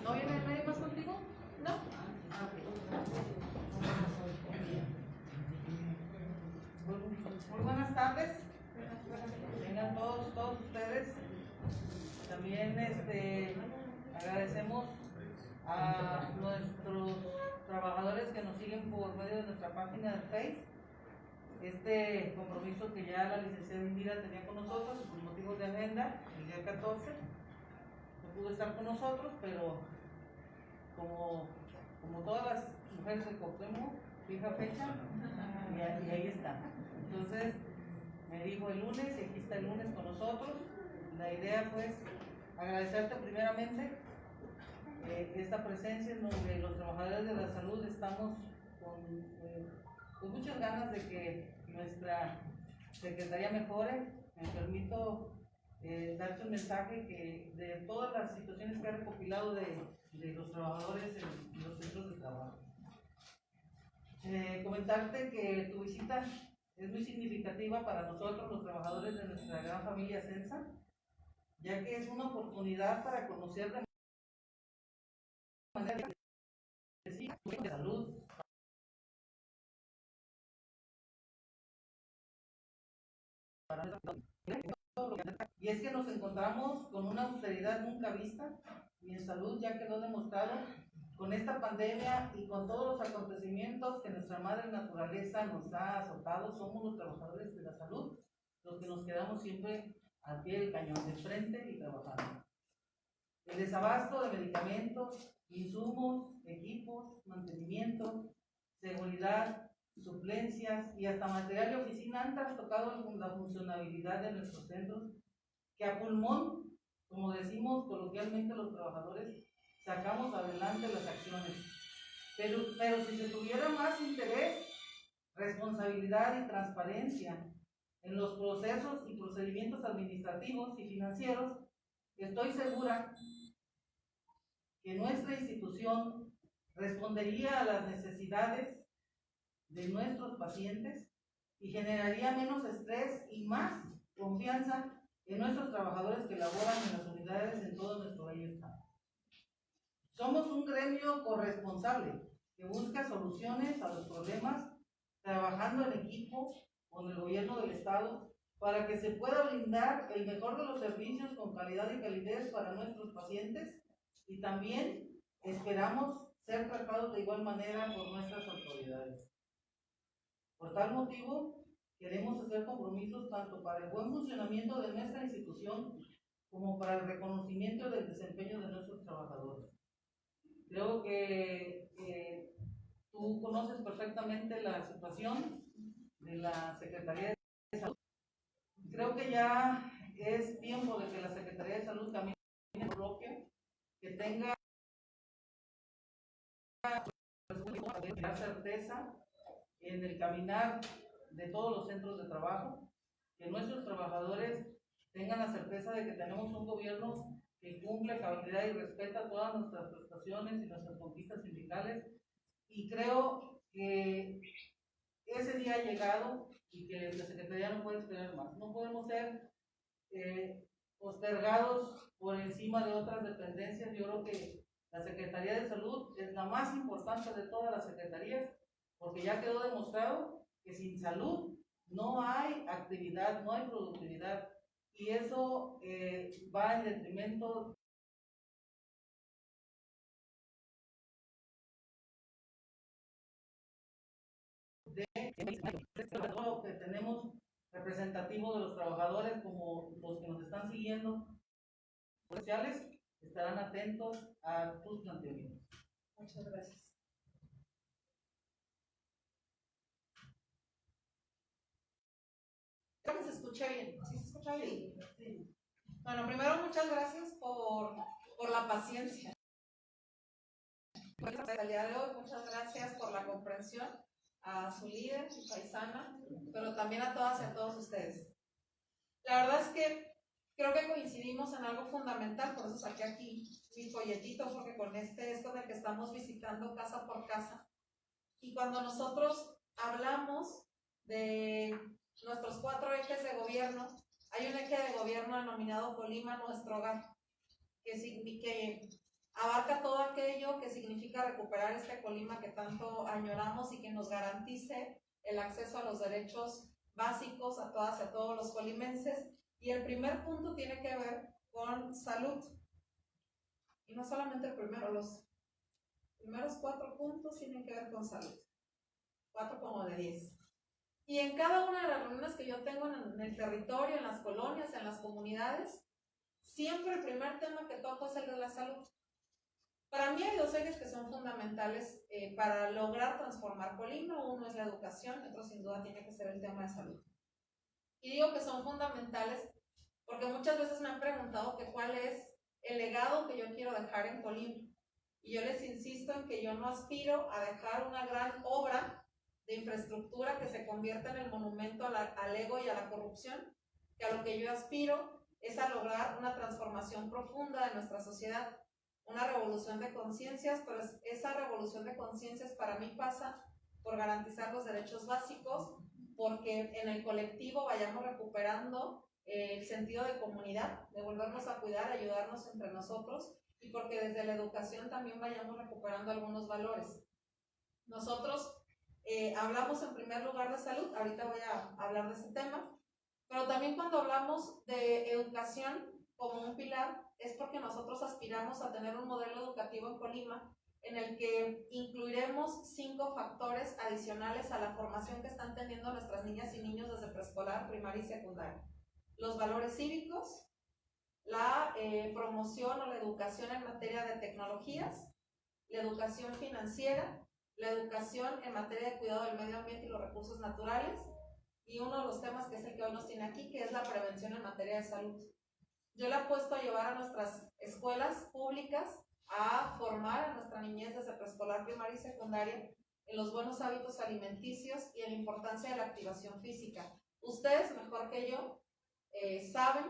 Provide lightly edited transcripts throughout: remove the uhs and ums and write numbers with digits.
¿No viene nadie más contigo? ¿No? Ah, ok. Muy buenas tardes. Vengan todos ustedes. También agradecemos a nuestros trabajadores que nos siguen por medio de nuestra página de Facebook. Este compromiso que ya la licenciada Indira tenía con nosotros por motivos de agenda, el día 14, no pudo estar con nosotros, pero como todas las mujeres de Cuauhtémoc, fija fecha, y ahí está. Entonces, me dijo el lunes, y aquí está el lunes con nosotros. La idea, pues, agradecerte primeramente esta presencia en donde los trabajadores de la salud estamos con muchas ganas de que nuestra secretaría mejore. Me permito darte un mensaje que de todas las situaciones que ha recopilado de los trabajadores en los centros de trabajo. Comentarte que tu visita es muy significativa para nosotros, los trabajadores de nuestra gran familia Censa, ya que es una oportunidad para conocer de manera de salud. Y es que nos encontramos con una austeridad nunca vista y en salud ya quedó demostrado con esta pandemia y con todos los acontecimientos que nuestra madre naturaleza nos ha azotado. Somos los trabajadores de la salud los que nos quedamos siempre al pie del cañón, de frente y trabajando. El desabasto de medicamentos, insumos, equipos, mantenimiento, seguridad, suplencias y hasta material de oficina han trastocado la funcionabilidad de nuestros centros, que a pulmón, como decimos coloquialmente los trabajadores, sacamos adelante las acciones. Pero si se tuviera más interés, responsabilidad y transparencia en los procesos y procedimientos administrativos y financieros, estoy segura que nuestra institución respondería a las necesidades de nuestros pacientes y generaría menos estrés y más confianza en nuestros trabajadores que laboran en las unidades en todo nuestro bello estado. Somos un gremio corresponsable que busca soluciones a los problemas, trabajando en equipo con el gobierno del estado para que se pueda brindar el mejor de los servicios con calidad y calidez para nuestros pacientes, y también esperamos ser tratados de igual manera por nuestras autoridades. Por tal motivo, queremos hacer compromisos tanto para el buen funcionamiento de nuestra institución como para el reconocimiento del desempeño de nuestros trabajadores. Creo que tú conoces perfectamente la situación de la Secretaría de Salud. Creo que ya es tiempo de que la Secretaría de Salud camine propio, que tenga certeza en el caminar de todos los centros de trabajo, que nuestros trabajadores tengan la certeza de que tenemos un gobierno que cumple cabalidad y respeta todas nuestras prestaciones y nuestras conquistas sindicales, y creo que ese día ha llegado y que la Secretaría no puede esperar más. No podemos ser postergados por encima de otras dependencias. Yo creo que la Secretaría de Salud es la más importante de todas las secretarías, porque ya quedó demostrado que sin salud no hay actividad, no hay productividad, y eso va en detrimento de que tenemos representativo de los trabajadores, como los que nos están siguiendo sociales, estarán atentos a tus planteamientos. Muchas gracias. Creo que se escucha bien. ¿Sí se escucha bien? Sí. Bueno, primero muchas gracias por la paciencia. El día de hoy, muchas gracias por la comprensión a su líder, su paisana, pero también a todas y a todos ustedes. La verdad es que creo que coincidimos en algo fundamental, por eso saqué aquí mi folletito, porque con esto de que estamos visitando casa por casa, y cuando nosotros hablamos de nuestros 4 ejes de gobierno, hay un eje de gobierno denominado Colima, nuestro hogar, que abarca todas cambio que significa recuperar este Colima que tanto añoramos y que nos garantice el acceso a los derechos básicos a todas y a todos los colimenses. Y el primer punto tiene que ver con salud. Y no solamente el primero, los primeros 4 puntos tienen que ver con salud. 4 como de 10. Y en cada una de las reuniones que yo tengo en el territorio, en las colonias, en las comunidades, siempre el primer tema que toco es el de la salud. Para mí hay 2 ejes que son fundamentales para lograr transformar Colima. Uno es la educación, otro sin duda tiene que ser el tema de salud. Y digo que son fundamentales porque muchas veces me han preguntado que cuál es el legado que yo quiero dejar en Colima. Y yo les insisto en que yo no aspiro a dejar una gran obra de infraestructura que se convierta en el monumento al ego y a la corrupción, que a lo que yo aspiro es a lograr una transformación profunda de nuestra sociedad, una revolución de conciencias, pero esa revolución de conciencias para mí pasa por garantizar los derechos básicos, porque en el colectivo vayamos recuperando el sentido de comunidad, de volvernos a cuidar, ayudarnos entre nosotros, y porque desde la educación también vayamos recuperando algunos valores. Nosotros hablamos en primer lugar de salud, ahorita voy a hablar de ese tema, pero también cuando hablamos de educación como un pilar, es porque nosotros aspiramos a tener un modelo educativo en Colima en el que incluiremos 5 factores adicionales a la formación que están teniendo nuestras niñas y niños desde preescolar, primaria y secundaria. Los valores cívicos, la promoción o la educación en materia de tecnologías, la educación financiera, la educación en materia de cuidado del medio ambiente y los recursos naturales, y uno de los temas que es el que hoy nos tiene aquí, que es la prevención en materia de salud. Yo le apuesto a llevar a nuestras escuelas públicas a formar a nuestra niñez desde preescolar, primaria y secundaria en los buenos hábitos alimenticios y en la importancia de la activación física. Ustedes, mejor que yo, saben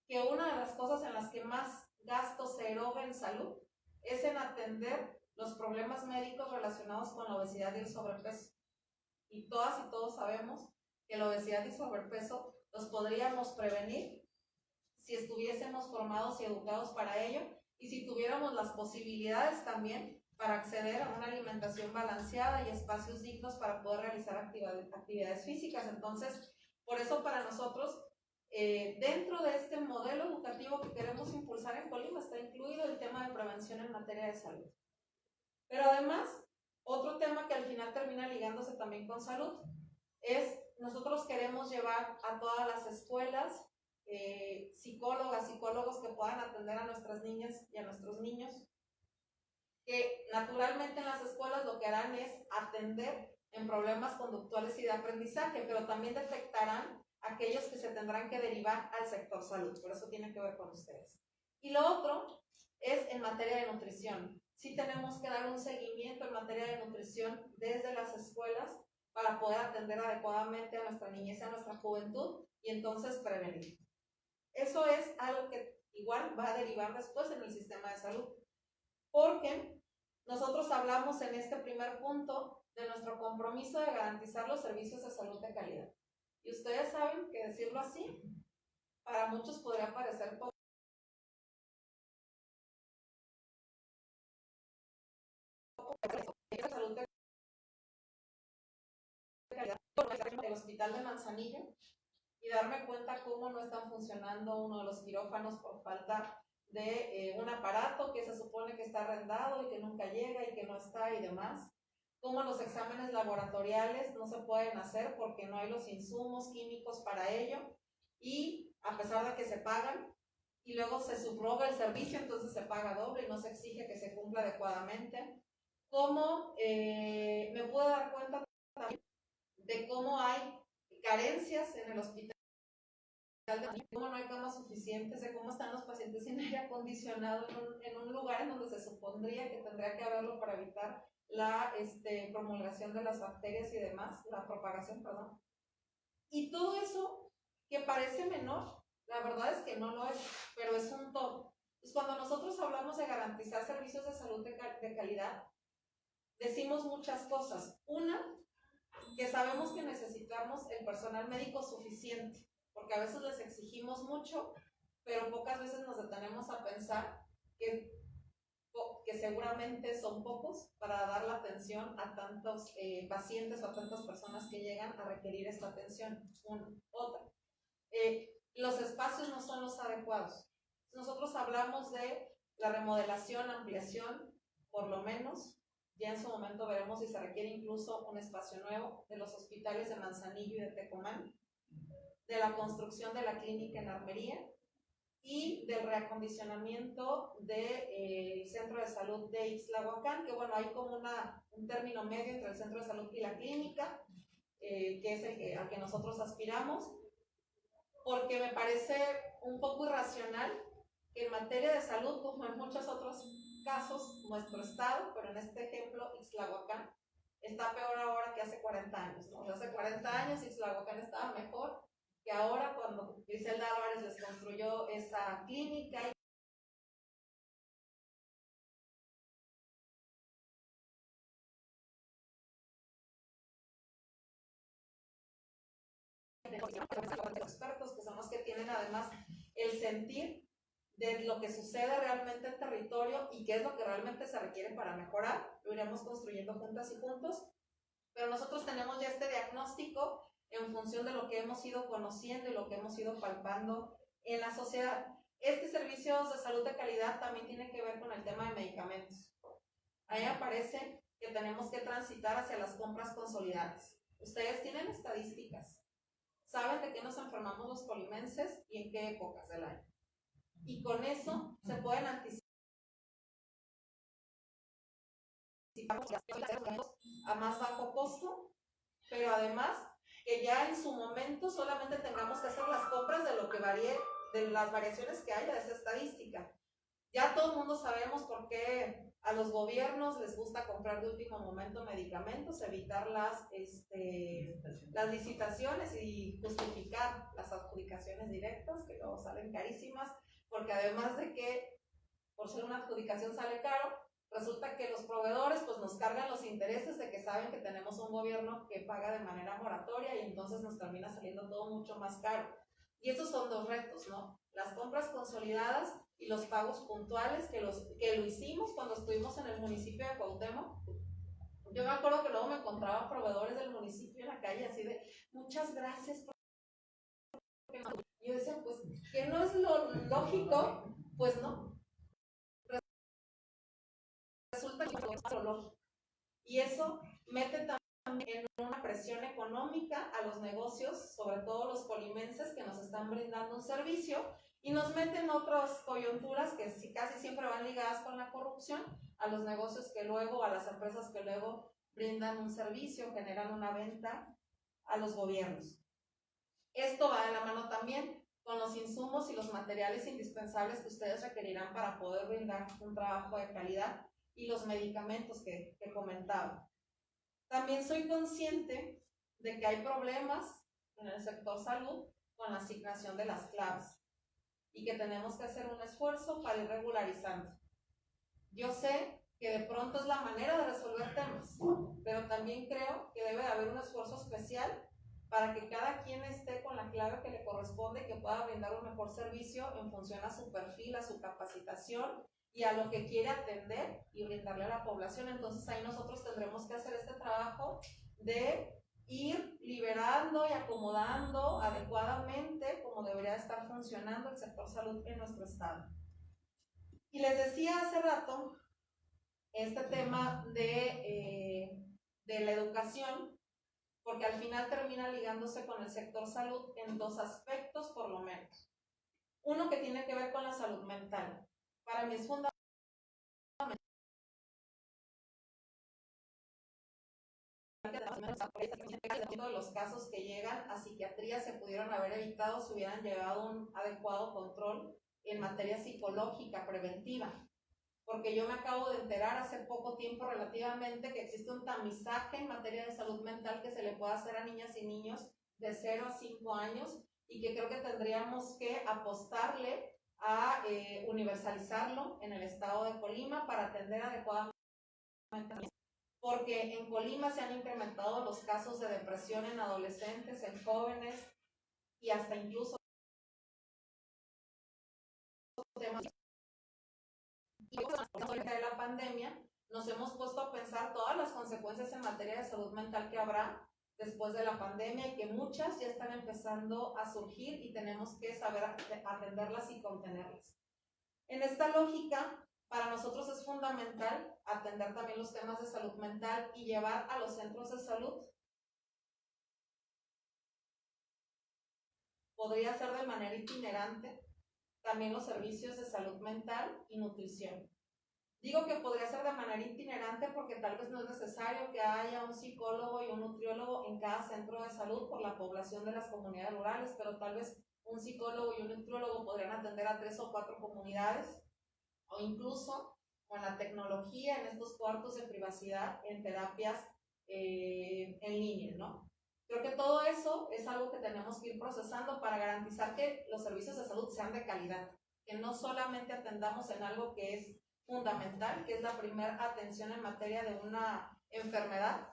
que una de las cosas en las que más gasto se eroga en salud es en atender los problemas médicos relacionados con la obesidad y el sobrepeso. Y todas y todos sabemos que la obesidad y sobrepeso los podríamos prevenir si estuviésemos formados y educados para ello, y si tuviéramos las posibilidades también para acceder a una alimentación balanceada y espacios dignos para poder realizar actividades físicas. Entonces, por eso para nosotros, dentro de este modelo educativo que queremos impulsar en Colima, está incluido el tema de prevención en materia de salud. Pero además, otro tema que al final termina ligándose también con salud es, nosotros queremos llevar a todas las escuelas psicólogas, psicólogos que puedan atender a nuestras niñas y a nuestros niños, que naturalmente en las escuelas lo que harán es atender en problemas conductuales y de aprendizaje, pero también detectarán aquellos que se tendrán que derivar al sector salud, por eso tiene que ver con ustedes. Y lo otro es en materia de nutrición. Sí tenemos que dar un seguimiento en materia de nutrición desde las escuelas para poder atender adecuadamente a nuestra niñez y a nuestra juventud y entonces prevenir. Eso es algo que igual va a derivar después en el sistema de salud, porque nosotros hablamos en este primer punto de nuestro compromiso de garantizar los servicios de salud de calidad. Y ustedes saben que decirlo así, para muchos podría parecer poco. Salud de calidad, el hospital de Manzanillo, y darme cuenta cómo no están funcionando uno de los quirófanos por falta de un aparato que se supone que está arrendado y que nunca llega y que no está y demás. Cómo los exámenes laboratoriales no se pueden hacer porque no hay los insumos químicos para ello, y a pesar de que se pagan, y luego se subroga el servicio, entonces se paga doble y no se exige que se cumpla adecuadamente. Cómo me puedo dar cuenta también de cómo hay carencias en el hospital, de cómo no hay camas suficientes, de cómo están los pacientes sin aire acondicionado en un lugar en donde se supondría que tendría que haberlo para evitar la promulgación de las bacterias y demás, la propagación, perdón. Y todo eso que parece menor, la verdad es que no lo es, pero es un todo. Pues cuando nosotros hablamos de garantizar servicios de salud de calidad, decimos muchas cosas. Una, que sabemos que necesitamos el personal médico suficiente, porque a veces les exigimos mucho, pero pocas veces nos detenemos a pensar que seguramente son pocos para dar la atención a tantos pacientes o a tantas personas que llegan a requerir esta atención. Otra, los espacios no son los adecuados. Nosotros hablamos de la remodelación, ampliación, por lo menos, ya en su momento veremos si se requiere incluso un espacio nuevo, de los hospitales de Manzanillo y de Tecomán, de la construcción de la clínica en Armería y del reacondicionamiento del centro de salud de Ixtlahuacán, que bueno, hay como un término medio entre el centro de salud y la clínica, que es al que nosotros aspiramos, porque me parece un poco irracional que en materia de salud, como en muchos otros casos, nuestro estado, pero en este ejemplo, Ixtlahuacán, está peor ahora que hace 40 años, ¿no? O sea, hace 40 años Ixtlahuacán estaba mejor que ahora cuando Griselda Álvarez les construyó esa clínica. Expertos que son los que tienen además el sentir de lo que sucede realmente en territorio y qué es lo que realmente se requiere para mejorar. Lo iremos construyendo juntas y juntos, pero nosotros tenemos ya este diagnóstico en función de lo que hemos ido conociendo y lo que hemos ido palpando en la sociedad. Este servicio de salud de calidad también tiene que ver con el tema de medicamentos. Ahí aparece que tenemos que transitar hacia las compras consolidadas. Ustedes tienen estadísticas, saben de qué nos enfermamos los colimenses y en qué épocas del año. Y con eso se pueden anticipar a más bajo costo, pero además que ya en su momento solamente tengamos que hacer las compras de lo que varíe, de las variaciones que haya de esa estadística. Ya todo el mundo sabemos por qué a los gobiernos les gusta comprar de último momento medicamentos, evitar las licitaciones y justificar las adjudicaciones directas, que luego salen carísimas, porque además de que por ser una adjudicación sale caro, resulta que los proveedores pues nos cargan los intereses de que saben que tenemos un gobierno que paga de manera moratoria y entonces nos termina saliendo todo mucho más caro. Y esos son dos retos, ¿no? Las compras consolidadas y los pagos puntuales que lo hicimos cuando estuvimos en el municipio de Cuauhtémoc. Yo me acuerdo que luego me encontraba proveedores del municipio en la calle así de, muchas gracias por... Yo decía, pues, que no es lo lógico, pues no. Resulta que no es lo lógico. Y eso mete también en una presión económica a los negocios, sobre todo los colimenses que nos están brindando un servicio, y nos meten otras coyunturas que casi siempre van ligadas con la corrupción, a los negocios que luego, a las empresas que luego brindan un servicio, generan una venta a los gobiernos. Esto va de la mano también con los insumos y los materiales indispensables que ustedes requerirán para poder brindar un trabajo de calidad y los medicamentos que comentaba. También soy consciente de que hay problemas en el sector salud con la asignación de las claves y que tenemos que hacer un esfuerzo para ir regularizando. Yo sé que de pronto es la manera de resolver temas, pero también creo que debe de haber un esfuerzo especial para que cada quien esté con la clave que le corresponde y que pueda brindar un mejor servicio en función a su perfil, a su capacitación y a lo que quiere atender y brindarle a la población. Entonces ahí nosotros tendremos que hacer este trabajo de ir liberando y acomodando adecuadamente como debería estar funcionando el sector salud en nuestro estado. Y les decía hace rato este tema de la educación, porque al final termina ligándose con el sector salud en dos aspectos por lo menos. Uno que tiene que ver con la salud mental. Para mí es fundamental que todos los casos que llegan a psiquiatría se pudieron haber evitado si hubieran llevado un adecuado control en materia psicológica preventiva. Porque yo me acabo de enterar hace poco tiempo relativamente que existe un tamizaje en materia de salud mental que se le puede hacer a niñas y niños de 0 a 5 años y que creo que tendríamos que apostarle a universalizarlo en el estado de Colima para atender adecuadamente, porque en Colima se han incrementado los casos de depresión en adolescentes, en jóvenes y hasta incluso temas Y de la pandemia nos hemos puesto a pensar todas las consecuencias en materia de salud mental que habrá después de la pandemia y que muchas ya están empezando a surgir y tenemos que saber atenderlas y contenerlas. En esta lógica, para nosotros es fundamental atender también los temas de salud mental y llevar a los centros de salud. Podría ser de manera itinerante también los servicios de salud mental y nutrición. Digo que podría ser de manera itinerante porque tal vez no es necesario que haya un psicólogo y un nutriólogo en cada centro de salud por la población de las comunidades rurales, pero tal vez un psicólogo y un nutriólogo podrían atender a 3 o 4 comunidades, o incluso con la tecnología en estos cuartos de privacidad en terapias en línea, ¿no? Creo que todo eso es algo que tenemos que ir procesando para garantizar que los servicios de salud sean de calidad, que no solamente atendamos en algo que es fundamental, que es la primera atención en materia de una enfermedad,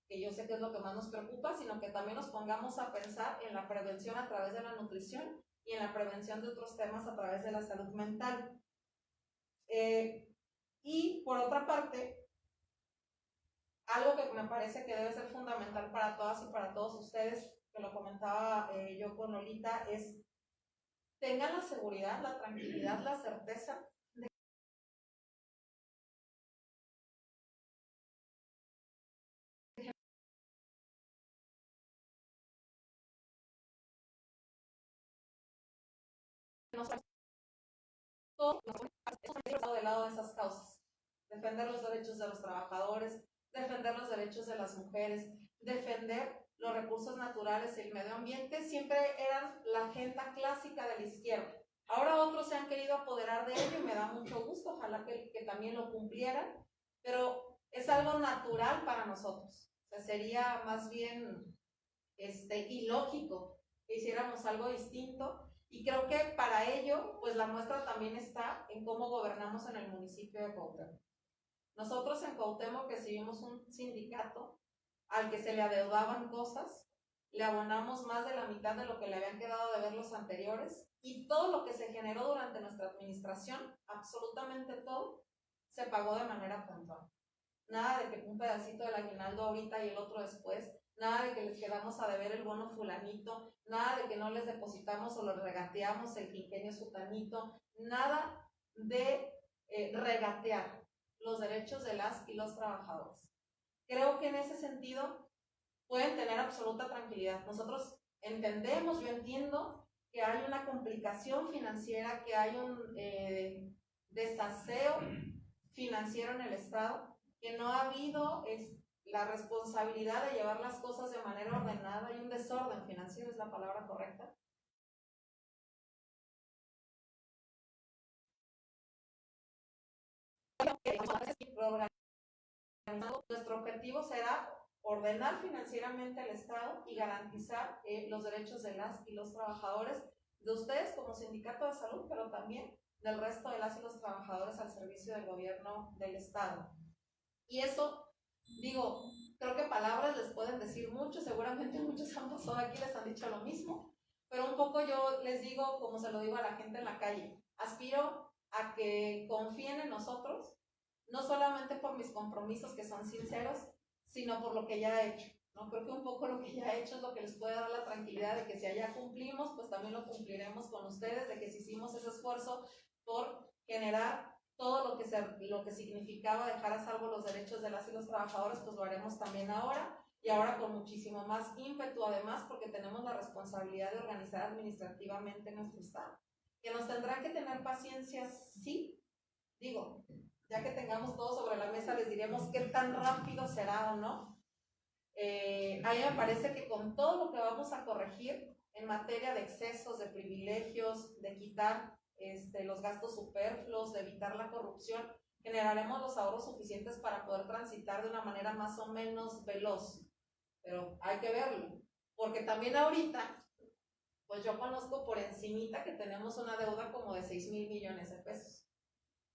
que yo sé que es lo que más nos preocupa, sino que también nos pongamos a pensar en la prevención a través de la nutrición y en la prevención de otros temas a través de la salud mental. Y por otra parte, algo que me parece que debe ser fundamental para todas y para todos ustedes, que lo comentaba yo con Lolita, es tengan la seguridad, la tranquilidad, la certeza de que no todos estamos del lado de esas causas. Defender los derechos de los trabajadores, defender los derechos de las mujeres, defender los recursos naturales y el medio ambiente, siempre eran la agenda clásica de la izquierda. Ahora otros se han querido apoderar de ello y me da mucho gusto, ojalá que también lo cumplieran, pero es algo natural para nosotros. O sea, sería más bien ilógico que hiciéramos algo distinto. Y creo que para ello, pues la muestra también está en cómo gobernamos en el municipio de Cuauhtémoc. Nosotros en Cuauhtémoc recibimos un sindicato al que se le adeudaban cosas, le abonamos más de la mitad de lo que le habían quedado de ver los anteriores y todo lo que se generó durante nuestra administración, absolutamente todo, se pagó de manera puntual. Nada de que un pedacito del aguinaldo ahorita y el otro después, nada de que les quedamos a deber el bono fulanito, nada de que no les depositamos o los regateamos el quinquenio sutanito, nada de regatear los derechos de las y los trabajadores. Creo que en ese sentido pueden tener absoluta tranquilidad. Nosotros entendemos, yo entiendo que hay una complicación financiera, que hay un desaseo financiero en el Estado, que no ha habido la responsabilidad de llevar las cosas de manera ordenada y un desorden financiero es la palabra correcta. Nuestro objetivo será ordenar financieramente el Estado y garantizar los derechos de las y los trabajadores, de ustedes como sindicato de salud, pero también del resto de las y los trabajadores al servicio del gobierno del Estado. Y eso, digo, creo que palabras les pueden decir mucho, seguramente muchos han pasado aquí, les han dicho lo mismo, pero un poco yo les digo, como se lo digo a la gente en la calle, aspiro a que confíen en nosotros, no solamente por mis compromisos que son sinceros, sino por lo que ya he hecho, ¿no? Creo que un poco lo que ya he hecho es lo que les puede dar la tranquilidad de que si allá cumplimos, pues también lo cumpliremos con ustedes, de que si hicimos ese esfuerzo por generar todo lo que significaba dejar a salvo los derechos de las y los trabajadores, pues lo haremos también ahora, y ahora con muchísimo más ímpetu además, porque tenemos la responsabilidad de organizar administrativamente nuestro Estado. Que nos tendrán que tener paciencia, sí, digo, ya que tengamos todo sobre la mesa les diremos qué tan rápido será o no. A mí me parece que con todo lo que vamos a corregir en materia de excesos, de privilegios, de quitar los gastos superfluos, de evitar la corrupción, generaremos los ahorros suficientes para poder transitar de una manera más o menos veloz. Pero hay que verlo, porque también ahorita, pues yo conozco por encimita que tenemos una deuda como de 6,000 millones de pesos.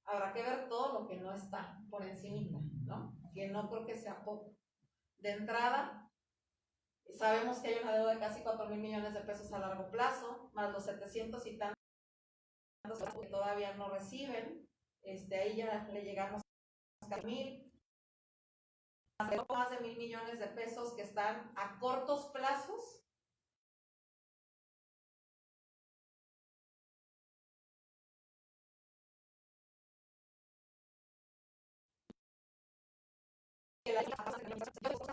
Habrá que ver todo lo que no está por encimita, ¿no? Que no creo que sea poco. De entrada, sabemos que hay una deuda de casi 4,000 millones de pesos a largo plazo, más los 700 y tantos que todavía no reciben. ahí ya le llegamos a 1,000, más de 1,000 millones de pesos que están a cortos plazos.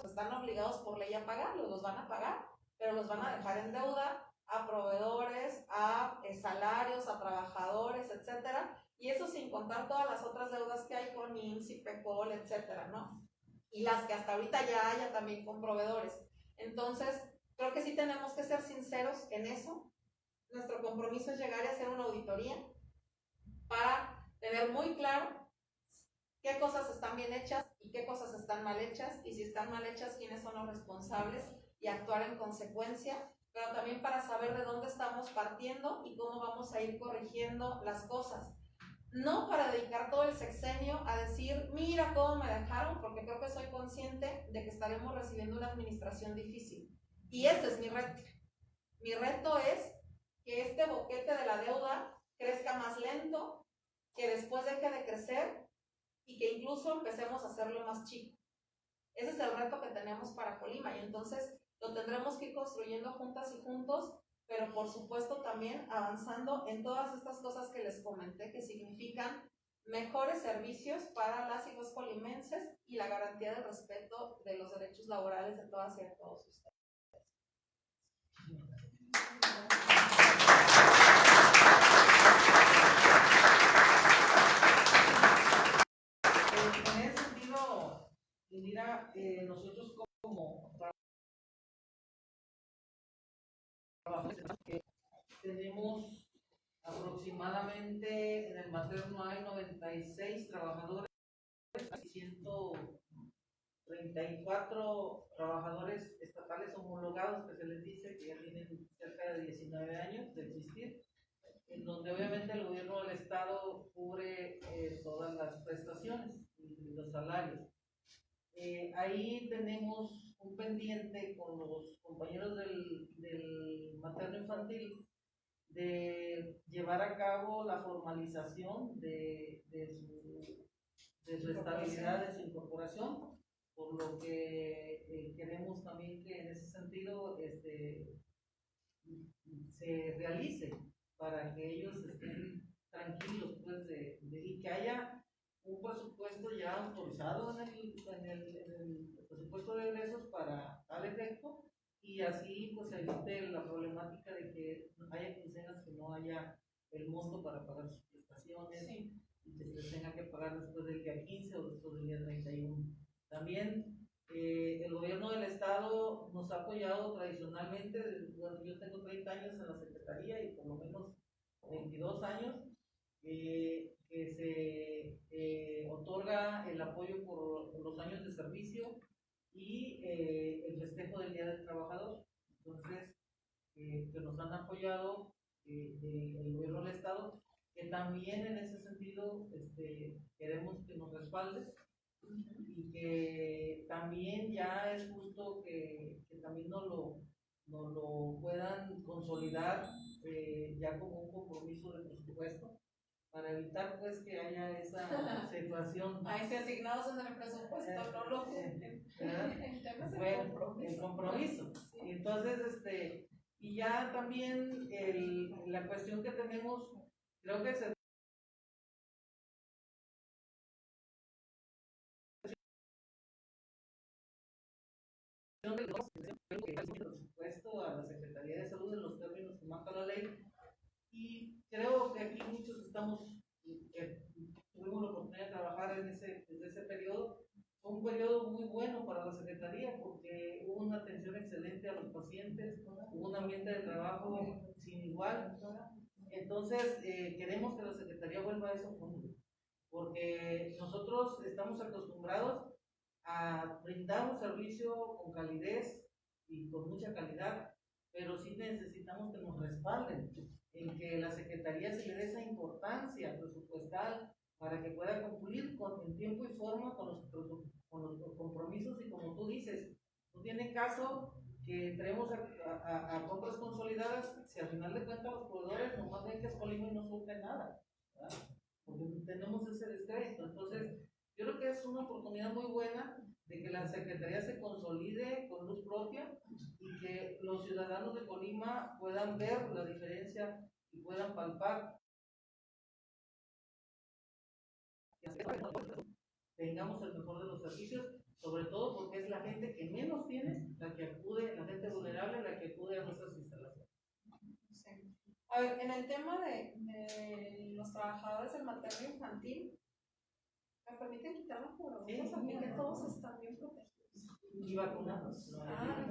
Están obligados por ley a pagarlos, los van a pagar, pero los van a dejar en deuda a proveedores, a salarios, a trabajadores, etcétera, y eso sin contar todas las otras deudas que hay con IMSS, PECOL, etcétera, ¿no? Y las que hasta ahorita ya haya también con proveedores. Entonces, creo que sí tenemos que ser sinceros en eso. Nuestro compromiso es llegar a hacer una auditoría para tener muy claro qué cosas están bien hechas y qué cosas están mal hechas, y si están mal hechas, quiénes son los responsables y actuar en consecuencia, pero también para saber de dónde estamos partiendo y cómo vamos a ir corrigiendo las cosas. No para dedicar todo el sexenio a decir, mira cómo me dejaron, porque creo que soy consciente de que estaremos recibiendo una administración difícil. Y ese es mi reto. Mi reto es que este boquete de la deuda crezca más lento, que después deje de crecer y que incluso empecemos a hacerlo más chico. Ese es el reto que tenemos para Colima, y entonces lo tendremos que ir construyendo juntas y juntos, pero por supuesto también avanzando en todas estas cosas que les comenté, que significan mejores servicios para las y los colimenses y la garantía del respeto de los derechos laborales de todas y de todos ustedes. En ese sentido, Indira, nosotros como trabajadores tenemos aproximadamente, en el materno hay 96 trabajadores y 134 trabajadores estatales homologados, que se les dice que ya tienen cerca de 19 años de existir, en donde obviamente el gobierno del estado cubre todas las prestaciones y los salarios. Ahí tenemos un pendiente con los compañeros del materno infantil de llevar a cabo la formalización de su estabilidad, de su incorporación, por lo que queremos también que en ese sentido se realice para que ellos estén tranquilos, pues, y que haya un presupuesto ya autorizado en el presupuesto de egresos para tal efecto, y así pues evite la problemática de que haya quincenas que no haya el monto para pagar sus prestaciones, sí, y que se les tenga que pagar después del día 15 o después del día 31. También el gobierno del estado nos ha apoyado tradicionalmente. Bueno, yo tengo 30 años en la secretaría y por lo menos 22 años que se otorga el apoyo por los años de servicio y el festejo del Día del Trabajador. Entonces, que nos han apoyado el gobierno del estado, que también en ese sentido queremos que nos respaldes, y que también ya es justo que también nos lo puedan consolidar ya como un compromiso de presupuesto, para evitar pues que haya esa situación. Ahí se asignados en el presupuesto, no lo bueno, el compromiso. Sí. Entonces, y ya también la cuestión que tenemos, creo que se presupuesto a la Secretaría de Salud en los términos que marca la ley, y creo que aquí muchos tuvimos la oportunidad de trabajar desde ese periodo. Fue un periodo muy bueno para la Secretaría porque hubo una atención excelente a los pacientes, hubo un ambiente de trabajo sin igual. Entonces, queremos que la Secretaría vuelva a esos puntos, porque nosotros estamos acostumbrados a brindar un servicio con calidez y con mucha calidad, pero sí necesitamos que nos respalden, en que la Secretaría se le dé esa importancia presupuestal para que pueda cumplir en tiempo y forma con los compromisos, y como tú dices, no tiene caso que entremos a compras consolidadas si al final de cuentas los proveedores nomás ven que es Colima y no surten nada, ¿verdad? porque tenemos ese descrédito. Entonces, yo creo que es una oportunidad muy buena de que la Secretaría se consolide con luz propia y que los ciudadanos de Colima puedan ver la diferencia y puedan palpar. Tengamos el mejor de los servicios, sobre todo porque es la gente que menos tiene, la que acude, la gente vulnerable, la que acude a nuestras instalaciones. Sí. A ver, en el tema de los trabajadores del materno infantil, ¿me permiten quitar las cubrebocas? Aquí que todos están bien protegidos. Y vacunados. Y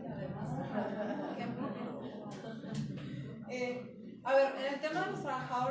además, a ver, en el tema de los trabajadores